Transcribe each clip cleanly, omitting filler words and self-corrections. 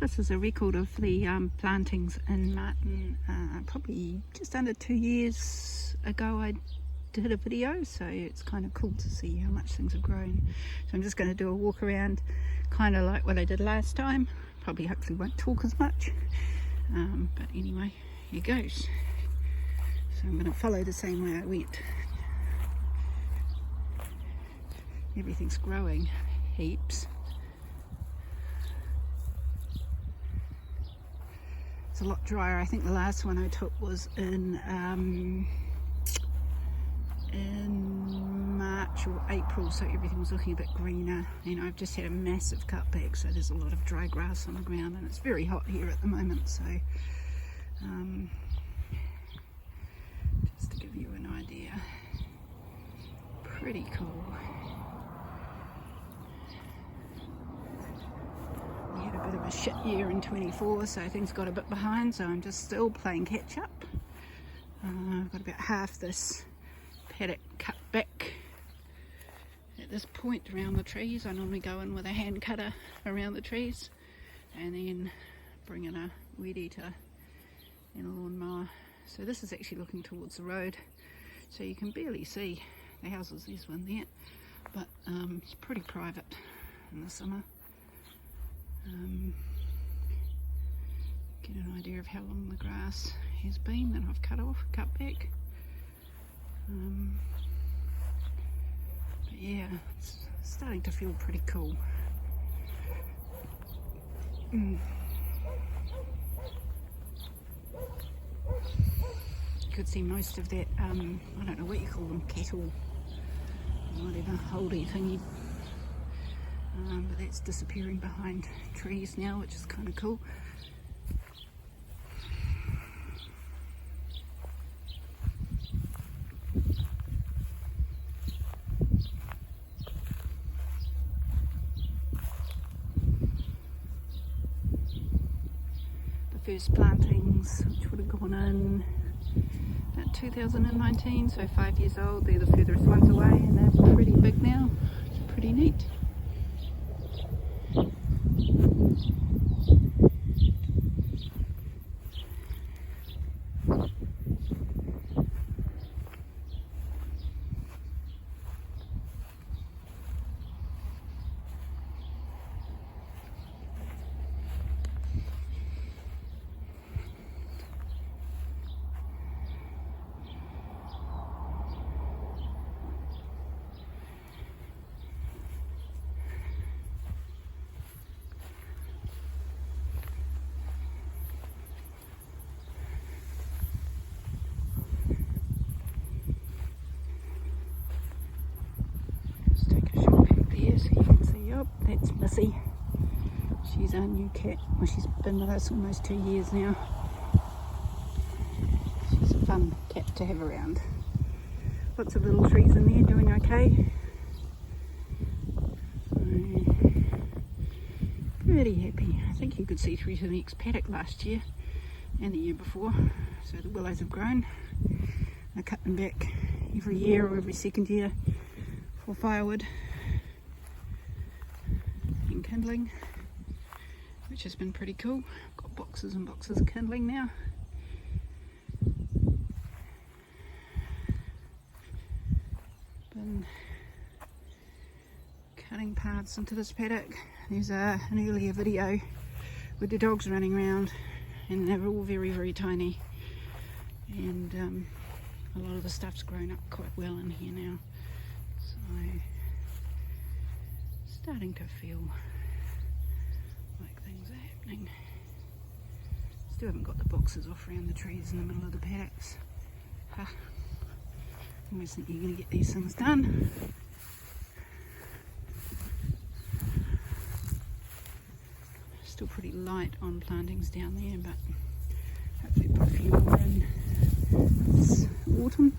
This is a record of the plantings in Martin. Probably just under 2 years ago I did a video, so it's kind of cool to see how much things have grown. So I'm just going to do a walk around, kind of like what I did last time. Probably hopefully won't talk as much, but anyway, here goes. So I'm going to follow the same way I went. Everything's growing heaps. It's a lot drier. I think the last one I took was in March or April, so everything was looking a bit greener. You know, I've just had a massive cutback, so there's a lot of dry grass on the ground, and it's very hot here at the moment, so just to give you an idea. Pretty cool. We had a bit of a shit year in 24, so things got a bit behind, so I'm just still playing catch up. I've got about half this paddock cut back at this point around the trees. I normally go in with a hand cutter around the trees and then bring in a weed eater and a lawnmower. So this is actually looking towards the road, so you can barely see the houses. There's one there, but it's pretty private in the summer. Get an idea of how long the grass has been that I've cut back. But yeah, it's starting to feel pretty cool. You could see most of that, I don't know what you call them, cattle, whatever, holdy thingy. But that's disappearing behind trees now, which is kind of cool. First plantings, which would have gone in at 2019, so 5 years old. They're the furthest ones away, and they're pretty big now. It's pretty neat. That's Missy. She's our new cat. Well, she's been with us almost 2 years now. She's a fun cat to have around. Lots of little trees in there doing okay. So, pretty happy. I think you could see through to the next paddock last year and the year before. So the willows have grown. I cut them back every year or every second year for firewood. Kindling, which has been pretty cool. I've got boxes and boxes of kindling now. Been cutting paths into this paddock. There's an earlier video with the dogs running around, and they're all very, very tiny, and a lot of the stuff's grown up quite well in here now, so starting to feel like things are happening. Still haven't got the boxes off around the trees in the middle of the paddocks. I always think you're going to get these things done. Still pretty light on plantings down there, but hopefully put a few more in this autumn.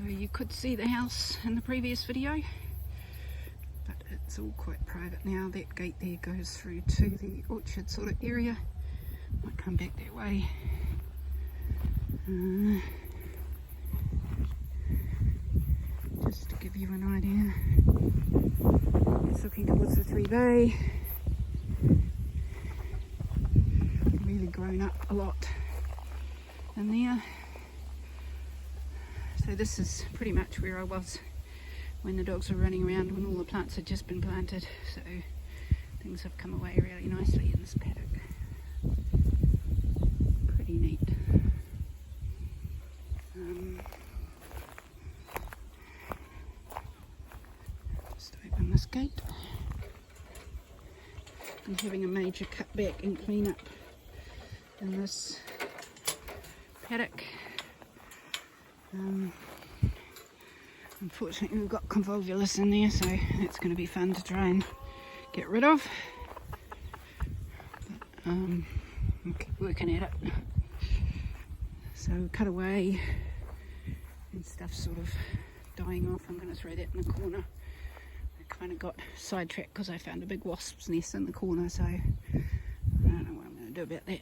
You could see the house in the previous video, but it's all quite private now. That gate there goes through to the orchard sort of area. Might come back that way. Just to give you an idea. It's looking towards the Three Bay. Really grown up a lot in there. So this is pretty much where I was when the dogs were running around, when all the plants had just been planted. So things have come away really nicely in this paddock. Pretty neat. Just open this gate. I'm having a major cutback and clean up in this paddock. Unfortunately we've got convolvulus in there, so that's going to be fun to try and get rid of. But, we'll keep working at it. So cut away and stuff sort of dying off. I'm going to throw that in the corner. I kind of got sidetracked because I found a big wasp's nest in the corner, so I don't know what I'm going to do about that.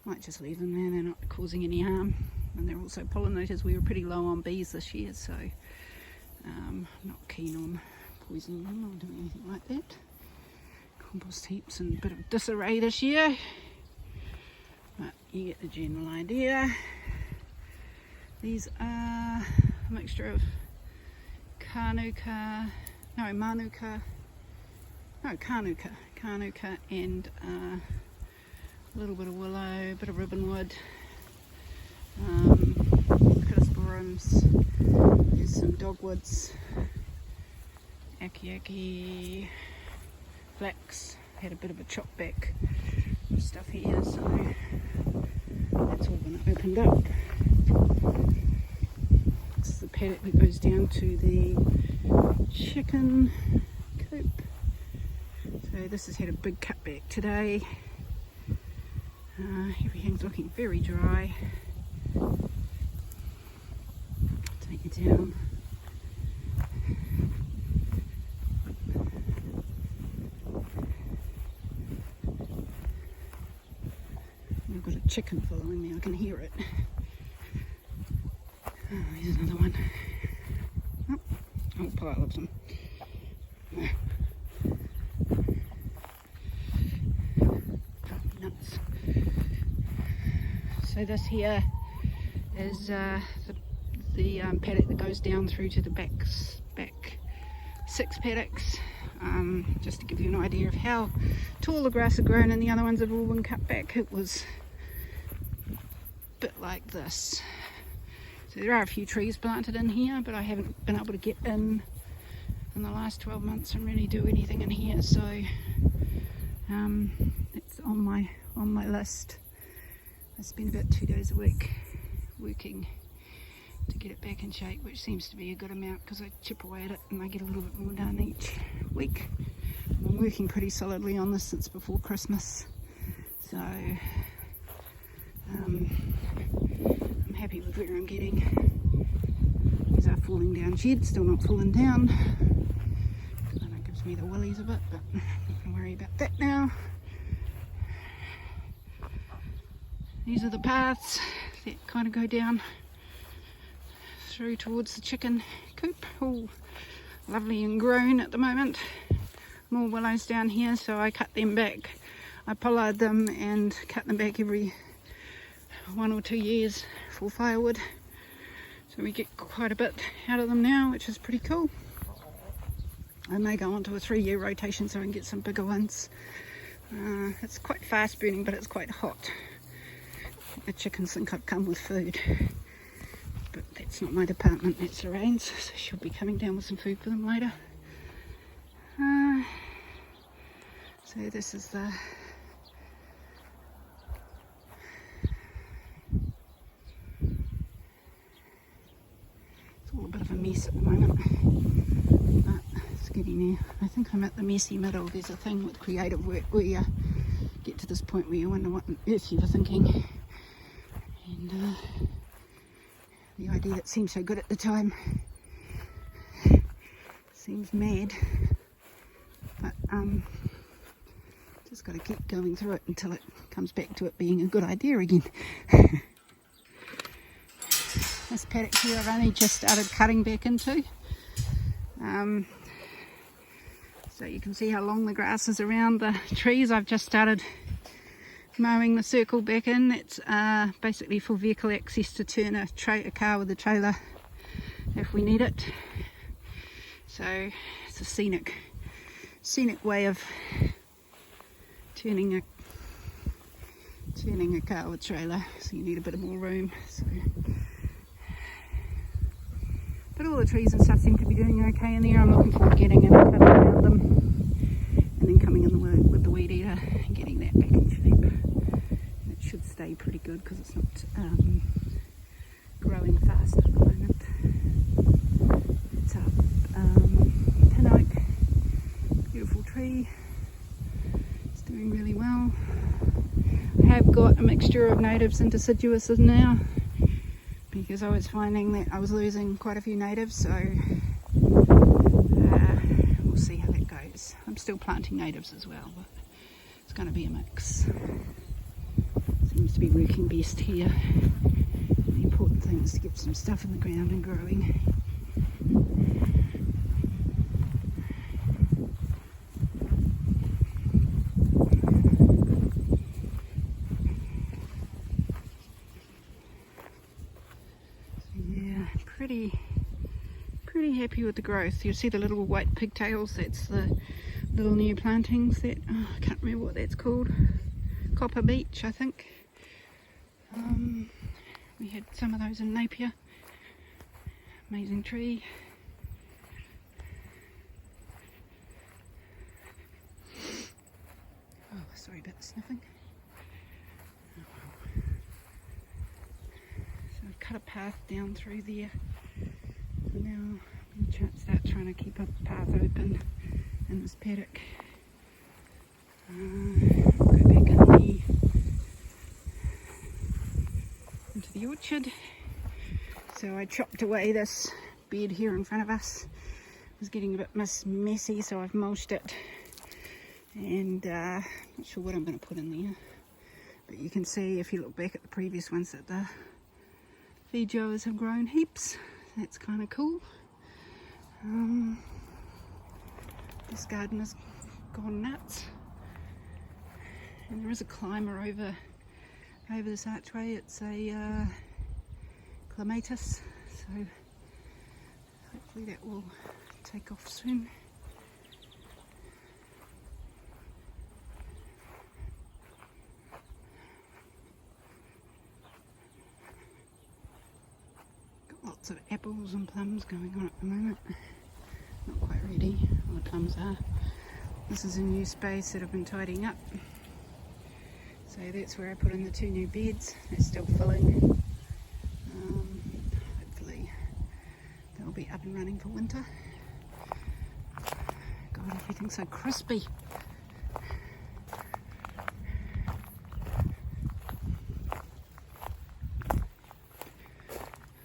Might just leave them there, they're not causing any harm. And they're also pollinators. We were pretty low on bees this year, so I'm not keen on poisoning them or doing anything like that. Compost heaps and a bit of disarray this year, but you get the general idea. These are a mixture of Carnuka and a little bit of willow, a bit of ribbonwood, crisperums, there's some dogwoods, aki, flax. Had a bit of a chop back of stuff here, so that's all been opened up. This is the paddock that goes down to the chicken coop. So this has had a big cutback today. Everything's looking very dry. Take it down. I've got a chicken following me, I can hear it. Oh, here's another one. Oh, a whole pile of them. Nuts. So this here is the paddock that goes down through to the back 6 paddocks, just to give you an idea of how tall the grass had grown, and the other ones have all been cut back. It was a bit like this. So there are a few trees planted in here, but I haven't been able to get in the last 12 months and really do anything in here, so it's on my list. I spend about 2 days a week working to get it back in shape, which seems to be a good amount because I chip away at it and I get a little bit more done each week. I've been working pretty solidly on this since before Christmas, so I'm happy with where I'm getting. These are falling down sheds, still not falling down. That gives me the willies a bit, but I'm not going to worry about that now. These are the paths that kind of go down through towards the chicken coop. All lovely and grown at the moment. More willows down here, so I cut them back. I pollard them and cut them back every 1 or 2 years for firewood. So we get quite a bit out of them now, which is pretty cool. I may go on to a 3-year rotation so I can get some bigger ones. It's quite fast burning, but it's quite hot. The chickens think I've come with food, but that's not my department, that's Lorraine's, so she'll be coming down with some food for them later. So this is the it's all a bit of a mess at the moment, but it's getting there. I think I'm at the messy middle. There's a thing with creative work where you get to this point where you wonder what on earth you were thinking. And the idea that seemed so good at the time seems mad, but just got to keep going through it until it comes back to it being a good idea again. This paddock here I've only just started cutting back into. So you can see how long the grass is around the trees. I've just started mowing the circle back in. It's basically for vehicle access to turn a car with a trailer if we need it. So it's a scenic way of turning a car with trailer. So you need a bit of more room. So, but all the trees and stuff seem to be doing okay in there. I'm looking forward to getting in and cutting around them, and then coming in with the weed eater and getting that back in shape. And it should stay pretty good because it's not growing fast at the moment. It's a pin oak, beautiful tree. It's doing really well. I have got a mixture of natives and deciduous now, because I was finding that I was losing quite a few natives, so we'll see how that goes. I'm still planting natives as well, but it's going to be a mix. Seems to be working best here. The important thing is to get some stuff in the ground and growing. Pretty happy with the growth. You'll see the little white pigtails, that's the little new plantings that, I can't remember what that's called, Copper Beech I think. We had some of those in Napier. Amazing tree. Oh, sorry about the sniffing. Oh, well. So I've cut a path down through there. Now I'm going to start trying to keep a path open in this paddock. Go back into the orchard. So I chopped away this bed here in front of us. It was getting a bit messy, so I've mulched it. And not sure what I'm going to put in there. But you can see if you look back at the previous ones that the veggies have grown heaps. That's kind of cool. This garden has gone nuts, and there is a climber over this archway. It's a clematis, so hopefully that will take off soon. Lots of apples and plums going on at the moment. Not quite ready. All the plums are. This is a new space that I've been tidying up. So that's where I put in the 2 new beds. They're still filling. Hopefully they'll be up and running for winter. God, everything's so crispy.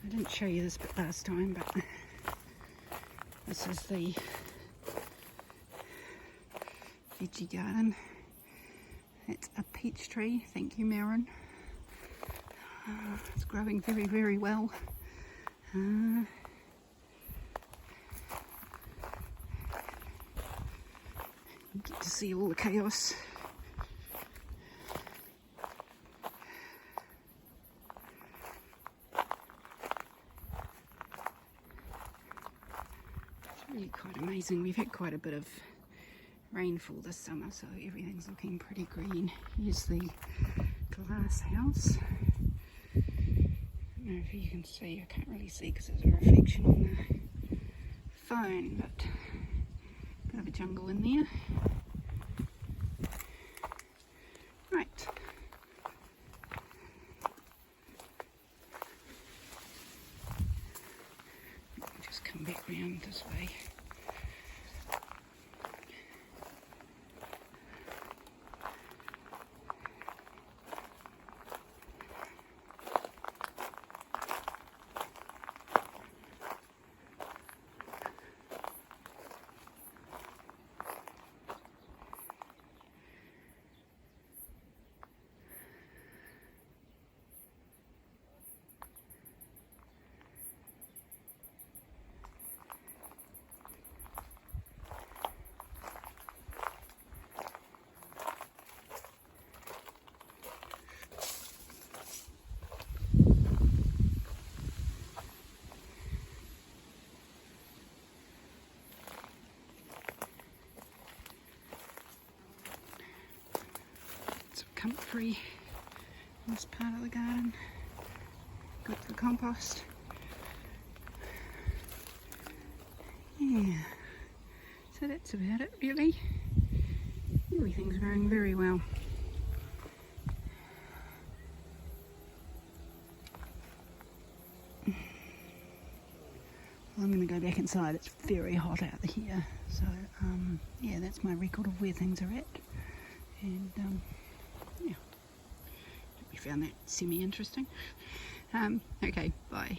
I didn't show you this bit last time, but this is the veggie garden. It's a peach tree, thank you Marin. It's growing very, very well. You get to see all the chaos. Really quite amazing. We've had quite a bit of rainfall this summer, so everything's looking pretty green. Here's the glass house. I don't know if you can see, I can't really see because there's a reflection on the phone, but a bit of a jungle in there. Right. Just come back round this way. comfrey in this part of the garden. Good for compost. Yeah, so that's about it really. Everything's growing very well. Well, I'm going to go back inside. It's very hot out here, so yeah, that's my record of where things are at. And yeah, we found that semi-interesting. Okay, bye.